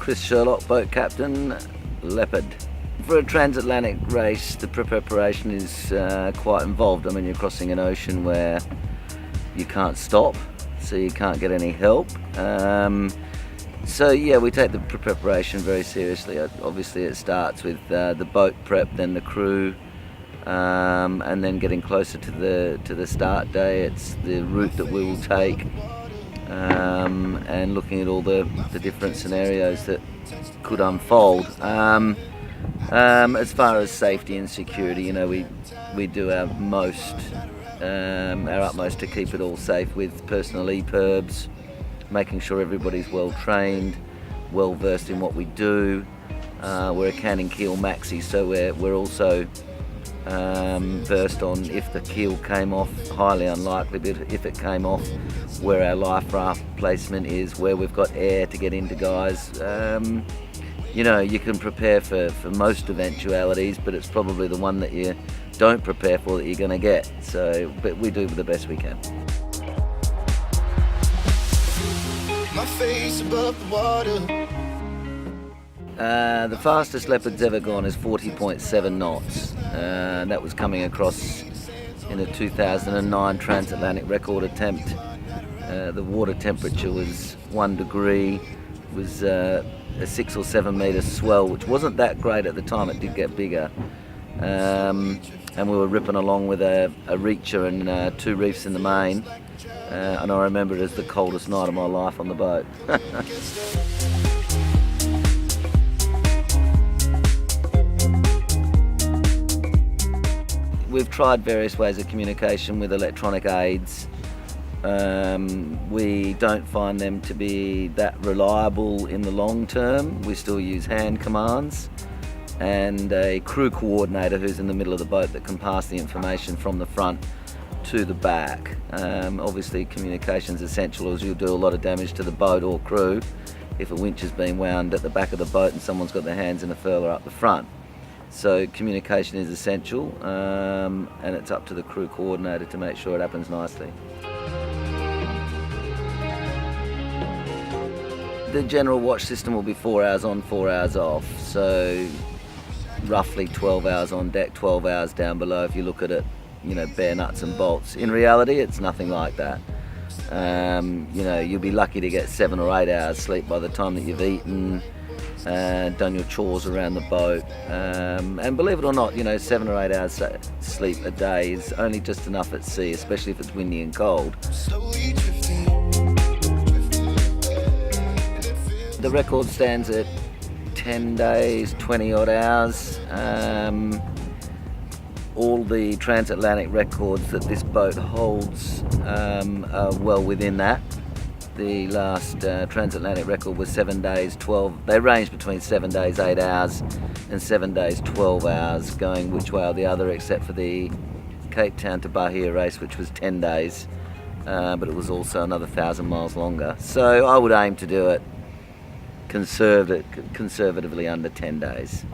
Chris Sherlock, boat captain, Leopard. For a transatlantic race, the preparation is quite involved. I mean, you're crossing an ocean where you can't stop, so you can't get any help. So yeah, we take the preparation very seriously. Obviously it starts with the boat prep, then the crew, and then getting closer to the start day, it's the route that we will take, and looking at all the different scenarios that could unfold. As far as safety and security, you know, we do our utmost to keep it all safe with personal EPIRBs, making sure everybody's well trained, well versed in what we do. We're a canning keel maxi, so we're also versed on if the keel came off, highly unlikely, but if it came off, where our life raft placement is, where we've got air to get into guys. You know, you can prepare for most eventualities, but it's probably the one that you don't prepare for that you're going to get. So, but we do the best we can. My face above the water. The fastest Leopard's ever gone is 40.7 knots. That was coming across in a 2009 transatlantic record attempt. The water temperature was 1 degree. It was a 6 or 7 metre swell, which wasn't that great at the time. It did get bigger. And we were ripping along with a reacher and 2 reefs in the main. And I remember it as the coldest night of my life on the boat. We've tried various ways of communication with electronic aids. We don't find them to be that reliable in the long term. We still use hand commands and a crew coordinator who's in the middle of the boat that can pass the information from the front to the back. Obviously communication is essential, as you'll do a lot of damage to the boat or crew if a winch has been wound at the back of the boat and someone's got their hands in a furler up the front. So communication is essential, and it's up to the crew coordinator to make sure it happens nicely. The general watch system will be 4 hours on, 4 hours off, so roughly 12 hours on deck, 12 hours down below if you look at it, you know, bare nuts and bolts. In reality, it's nothing like that. You know, you'll be lucky to get 7 or 8 hours sleep by the time that you've eaten, done your chores around the boat, and believe it or not, you know, 7 or 8 hours sleep a day is only just enough at sea, especially if it's windy and cold. The record stands at 10 days, 20 odd hours. All the transatlantic records that this boat holds are well within that. The last transatlantic record was 7 days, 12. They range between 7 days, 8 hours and 7 days, 12 hours, going which way or the other, except for the Cape Town to Bahia race, which was 10 days, but it was also another 1,000 miles longer. So I would aim to do it conservatively under 10 days.